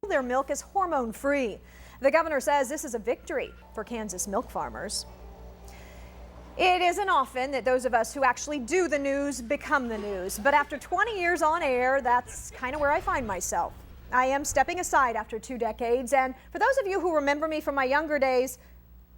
Their milk is hormone-free. The governor says this is a victory for Kansas milk farmers. It isn't often that those of us who actually do the news become the news, but after 20 years on air, that's kind of where I find myself. I am stepping aside after 2 decades, and for those of you who remember me from my younger days,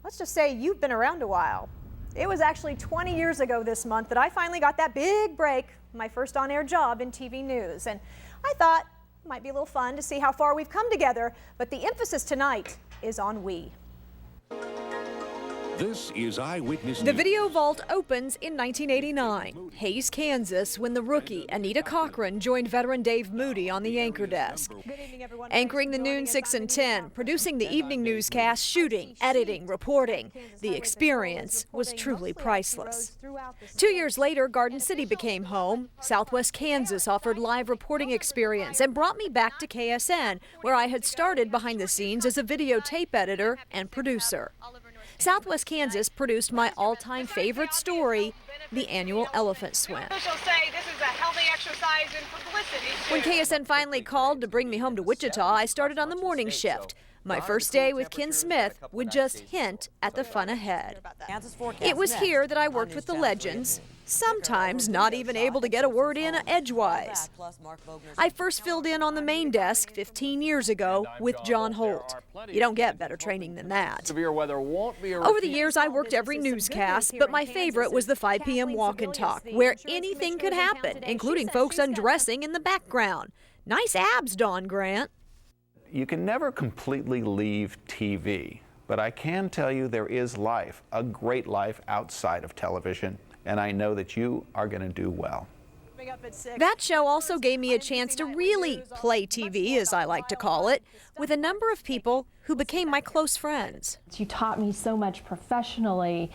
let's just say you've been around a while. It was actually 20 years ago this month that I finally got that big break, my first on-air job in TV news, and I thought it might be a little fun to see how far we've come together, but the emphasis tonight is on we. This is Eyewitness The News. video vault opens in 1989, Hays, Kansas, when the rookie Anita Cochran joined veteran Dave Moody on the anchor desk. Anchoring the noon 6 and 10, producing the evening newscast, shooting, editing, reporting. The experience was truly priceless. 2 years later, Garden City became home. Southwest Kansas offered live reporting experience and brought me back to KSN, where I had started behind the scenes as a videotape editor and producer. Southwest Kansas produced my all-time favorite story, the annual elephant swim. Officials say this is a healthy exercise in publicity. When KSN finally called to bring me home to Wichita, I started on the morning shift. My first day with Ken Smith would just hint at the fun ahead. It was here that I worked with the legends, sometimes not even able to get a word in edgewise. I first filled in on the main desk 15 years ago with John Holt. You don't get better training than that. Over the years, I worked every newscast, but my favorite was the 5 p.m. walk and talk, where anything could happen, including folks undressing in the background. Nice abs, Dawn Grant. You can never completely leave TV, but I can tell you there is life, a great life outside of television, and I know that you are going to do well. That show also gave me a chance to really play TV, as I like to call it, with a number of people who became my close friends. You taught me so much professionally,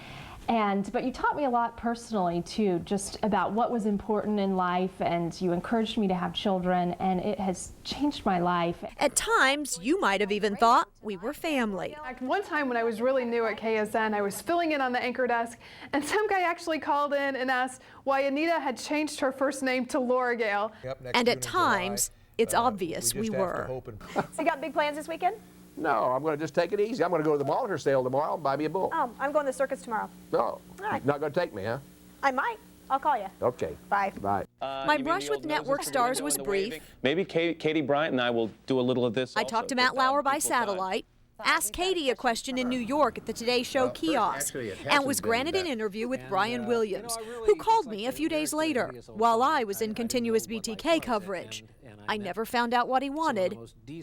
but you taught me a lot personally too, just about what was important in life, and you encouraged me to have children, and it has changed my life. At times, you might have even thought we were family. One time when I was really new at KSN, I was filling in on the anchor desk, and some guy actually called in and asked why Anita had changed her first name to Laura Gale. And at times, it's obvious we were. So you got big plans this weekend? No, I'm going to just take it easy. I'm going to go to the monitor sale tomorrow and buy me a bull. Oh, I'm going to the circus tomorrow. No, All right. you're not going to take me, huh? I might. I'll call you. Okay. Bye. Bye. My brush with network stars was brief. Maybe Katie Bryant and I will do a little of this. I talked to Matt Lauer by satellite, asked Katie a question in New York at the Today Show kiosk, and was granted an interview with Brian Williams, who called me a few days later while I was in continuous BTK coverage. I never found out what he wanted,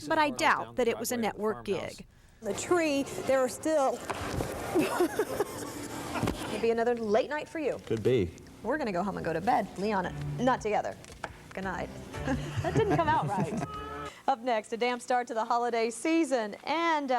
but I doubt that it was a network gig. The tree, there are still... Maybe another late night for you. Could be. We're going to go home and go to bed. Leon, not together. Good night. That didn't come out right. Up next, a damp start to the holiday season, and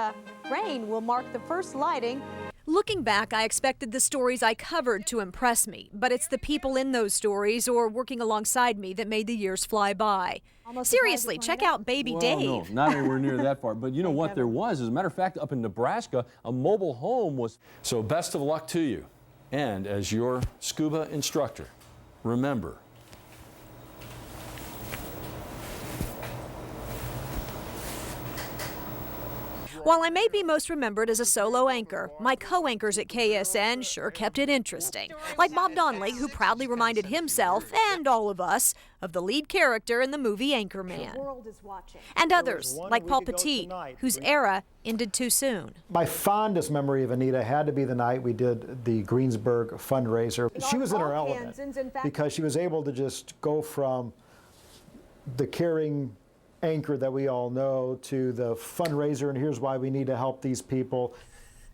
rain will mark the first lighting. Looking back, I expected the stories I covered to impress me, but it's the people in those stories or working alongside me that made the years fly by. Seriously, check out Baby Dave. No, not anywhere near that far. But you know what there was? As a matter of fact, up in Nebraska, a mobile home was. So best of luck to you. And as your scuba instructor, remember, While I may be most remembered as a solo anchor, my co-anchors at KSN sure kept it interesting. Like Bob Donnelly, who proudly reminded himself, and all of us, of the lead character in the movie Anchorman. And others, like Paul Petit, whose era ended too soon. My fondest memory of Anita had to be the night we did the Greensburg fundraiser. She was in her element because she was able to just go from the caring anchor that we all know to the fundraiser, and here's why we need to help these people.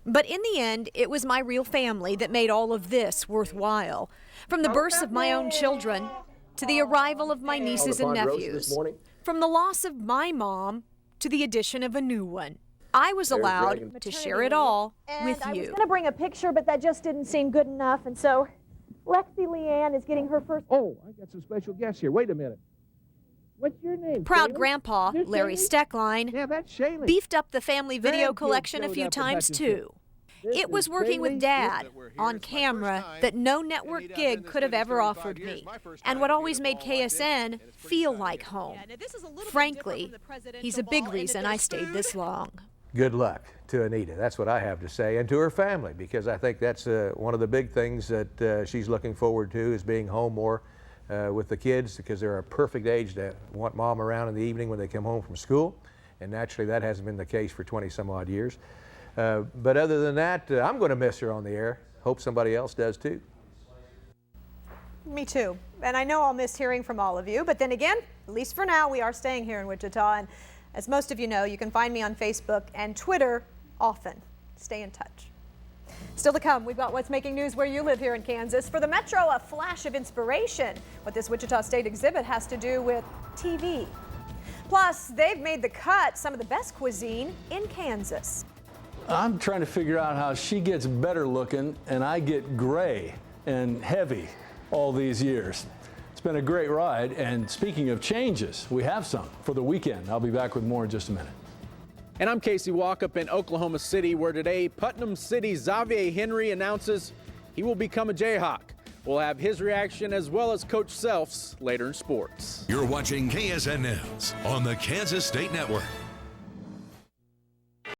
But in the end, it was my real family that made all of this worthwhile. From the births of my own children to the arrival of my nieces and nephews, from the loss of my mom to the addition of a new one. I was allowed to share it all with you. I was going to bring a picture, but that just didn't seem good enough, and so Lexi Leanne is getting her first... Oh, I got some special guests here. Wait a minute. What's your name? Proud Shaylee? Grandpa, Larry Steckline, Yeah, that's Shaylee. beefed up the family video collection a few times too. It was working with Dad on camera that no network gig could have ever offered me, and what always made KSN feel like home. Frankly, he's a big reason I stayed this long. Good luck to Anita. That's what I have to say, and to her family, because I think that's one of the big things that she's looking forward to, is being home more with the kids, because they're a perfect age to want Mom around in the evening when they come home from school, and naturally that hasn't been the case for 20 some odd years. But other than that, I'm going to miss her on the air. Hope somebody else does too. Me too. And I know I'll miss hearing from all of you, but then again, at least for now, we are staying here in Wichita. And as most of you know, you can find me on Facebook and Twitter often. Stay in touch. Still to come, we've got what's making news where you live here in Kansas. For the Metro, a flash of inspiration. What this Wichita State exhibit has to do with TV. Plus, they've made the cut, some of the best cuisine in Kansas. I'm trying to figure out how she gets better looking and I get gray and heavy all these years. It's been a great ride, and speaking of changes, we have some for the weekend. I'll be back with more in just a minute. And I'm Casey Walkup in Oklahoma City, where today Putnam City Xavier Henry announces he will become a Jayhawk. We'll have his reaction as well as Coach Self's later in sports. You're watching KSN News on the Kansas State Network.